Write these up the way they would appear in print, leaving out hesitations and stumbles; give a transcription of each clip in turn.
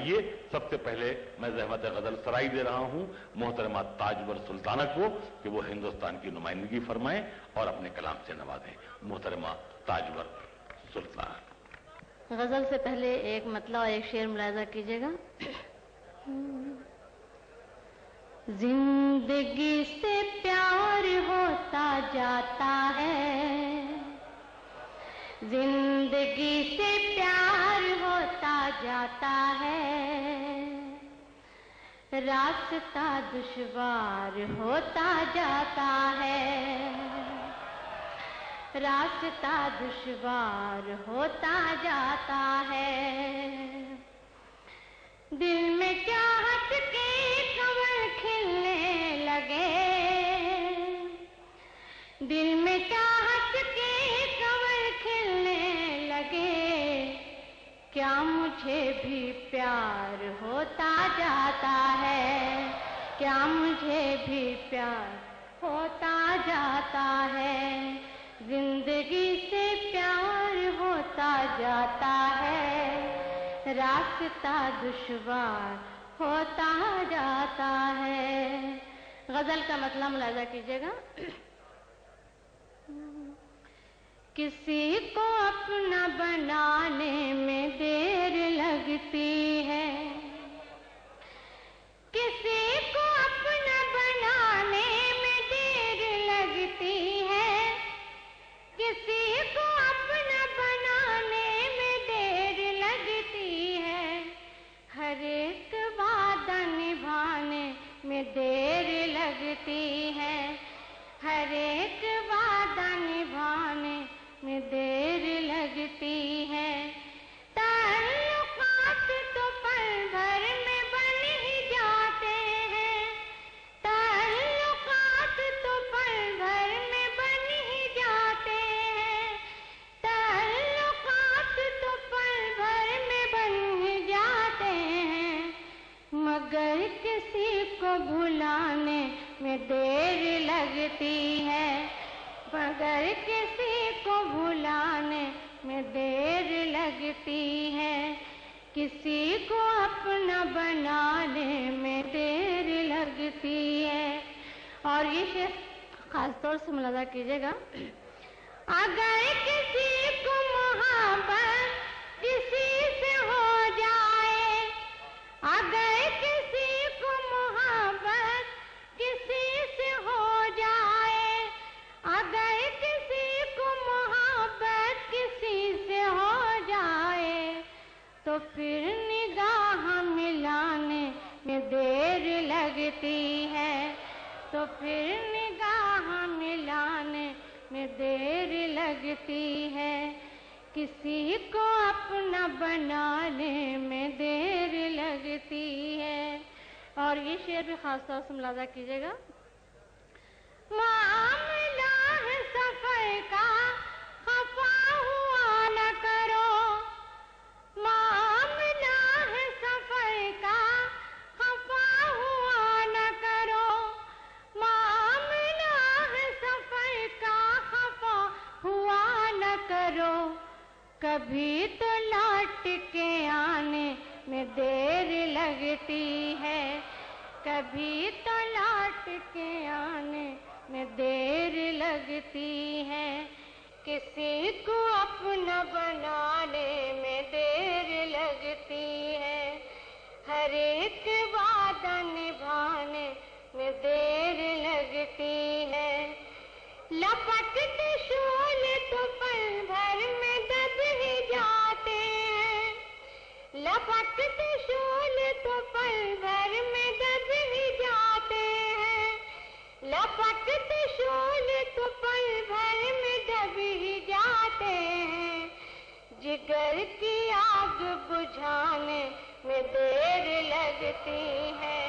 آئیے سب سے پہلے میں زحمت غزل سرائی دے رہا ہوں محترمہ تاجور سلطانہ کو کہ وہ ہندوستان کی نمائندگی فرمائیں اور اپنے کلام سے نوازیں. محترمہ تاجور سلطانہ. غزل سے پہلے ایک مطلع اور ایک شعر ملاحظہ کیجیے گا. زندگی سے پیار ہوتا جاتا ہے، زندگی سے پیار ہوتا جاتا ہے، راستہ دشوار ہوتا جاتا ہے، راستہ دشوار ہوتا جاتا ہے. دل میں چاہت کے کنول کھلنے لگے، دل میں چاہت کے کنول کھلنے لگے، کیا مجھے بھی پیار ہوتا جاتا ہے، کیا مجھے بھی پیار ہوتا جاتا ہے. زندگی سے پیار ہوتا جاتا ہے، راستہ دشوار ہوتا جاتا ہے. غزل کا مطلب ملاحظہ کیجیے گا. کسی کو اپنا بنانے میں دیر لگتی ہے، کسی کو اپنا بنانے میں دیر لگتی ہے، کسی کو اپنا بنانے میں دیر لگتی ہے، ہر ایک وعدہ نبھانے میں دیر لگتی ہے، ہر ایک وعدہ نبھانے میں دیر لگتی ہے. تعلقات تو پل بھر میں بن ہی جاتے ہیں، تعلقات تو پل بھر میں بن ہی جاتے ہیں، تعلقات تو پل بھر میں بن ہی جاتے ہیں، مگر کسی کو بھلانے میں دیر لگتی ہے، مگر کسی کو بھلانے میں دیر لگتی ہے، کسی کو اپنا بنانے میں دیر لگتی ہے. اور یہ شعر خاص طور سے ملاحظہ کیجیے گا. اگر کسی کو محبت کسی سے ہو جائے، اگر کسی کو محبت کسی سے ہو جائے، اگر کسی کو محبت کسی سے ہو جائے، تو پھر نگاہ ملانے میں دیر لگتی ہے، تو پھر نگاہ ملانے میں دیر لگتی ہے، کسی کو اپنا بنانے میں دیر لگتی ہے. اور یہ شعر بھی خاص طور سے ملاحظہ کیجیے گا. معاملہ ہے سفر کا خفا ہوا نہ کرو، معاملہ ہے سفر کا خفا ہوا نہ کرو، معاملہ ہے سفر کا خفا ہوا نہ کرو، کبھی تو لوٹ کے آنے میں دیر لگتی ہے، کبھی تو لوٹ کے آنے میں دیر لگتی ہے، کسی کو اپنا بنانے میں دیر لگتی ہے، ہر ایک وعدہ نبھانے میں دیر لگتی ہے. لپٹتے شول تو پل بھر میں دب ہی جاتے ہیں، لپٹتے شول تو پل بھر میں دب ہی جاتے ہیں، لپٹتے شول تو پل بھر میں دب ہی جاتے ہیں، جگر کی آگ بجھانے میں دیر لگتی ہے،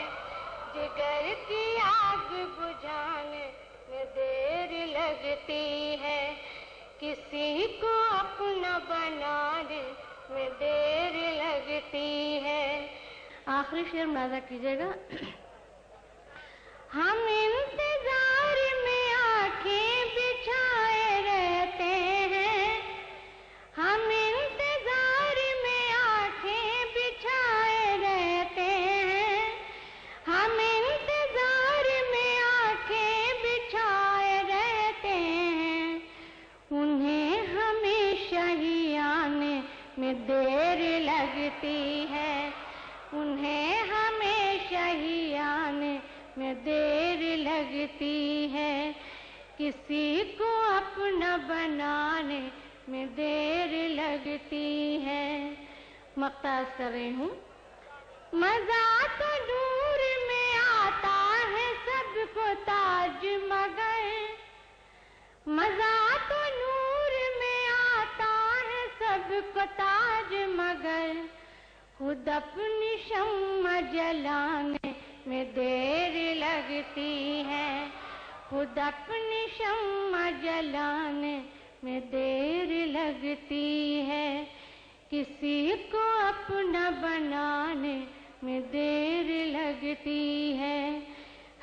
جگر کی آگ بجھانے میں دیر لگتی ہے، کسی کو اپنا بنانے میں دیر لگتی ہے. آخری شعر ملاحظہ کیجیے گا. ہم انتظار میں آنکھیں بچھائے رہتے ہیں، ہم انتظار میں آنکھیں بچھائے انہیں ہمیشہ ہی آنے میں دیر لگتی ہے، کسی کو اپنا بنانے میں دیر لگتی ہے۔ مقتص کر رہی ہوں۔ مزہ تو نور میں آتا ہے سب کو تاج مگر، مزہ تو نور میں آتا ہے سب کو تاج مگر، خود اپنی شمع جلانے میں دیر لگتی ہے، خود اپنی شمع جلانے میں دیر لگتی ہے، کسی کو اپنا بنانے میں دیر لگتی ہے،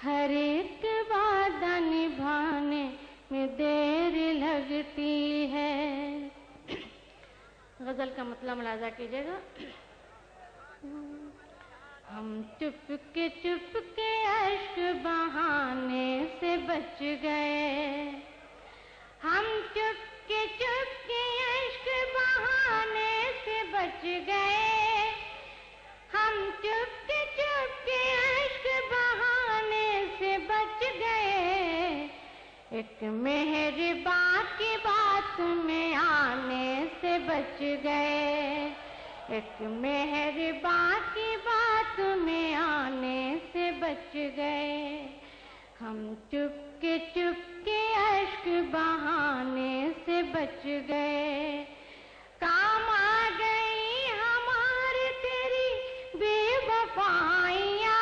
ہر ایک وعدہ نبھانے میں دیر لگتی ہے۔ غزل کا مطلب ملاحظہ کیجیے گا۔ ہم چپ کے اشک بہانے سے بچ گئے، ہم چپ کے اشک بہانے سے بچ گئے، ہم چپ کے اشک بہانے سے بچ گئے، ایک مہرباں کی بات میں آنے سے بچ گئے، ایک مہرباں کی بات میں آنے سے بچ گئے، ہم چپ کے اشک بہانے سے بچ گئے، کام آ گئی ہماری تیری بے وفائیاں،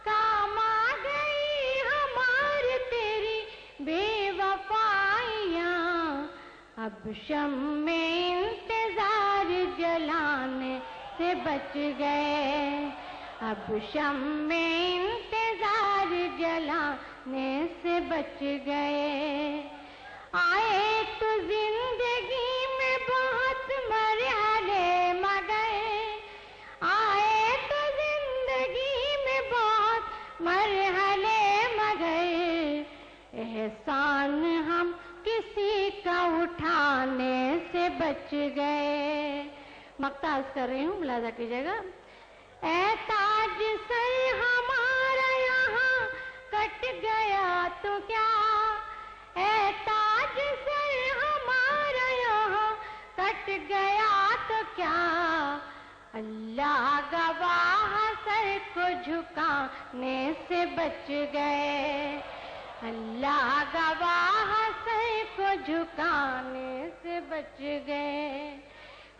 کام آ گئی ہماری تیری بے وفائیاں، اب شمع انتظار جلانے سے بچ گئے، اب شمع انتظار جلانے سے بچ گئے، آئے تو زندگی میں بہت مرحلے مگر، آئے تو زندگی میں بہت مرحلے مگر، احسان ہم کسی کا اٹھانے سے بچ گئے۔ مقطع کر رہی ہوں، ملاحظہ کیجیے گا۔ اے تاج سر ہمارا یہاں کٹ گیا تو کیا، اے تاج سر ہمارا یہاں کٹ گیا تو کیا، اللہ گواہ سر کو جھکانے سے بچ گئے، اللہ گواہ سر کو جھکانے سے بچ گئے،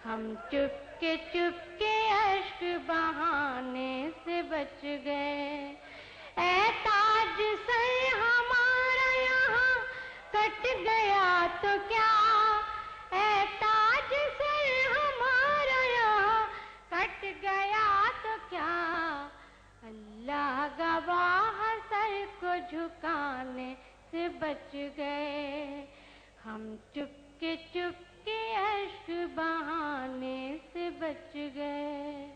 ہم چپ کے اشک بہانے سے بچ گئے، اے تاج سر ہمارا یہاں کٹ گیا تو کیا، اے تاج سر ہمارا یہاں کٹ گیا تو کیا، اللہ گواہ سر کو جھکانے سے بچ گئے، ہم چپ کے اشک بہانے سے بچ گئے۔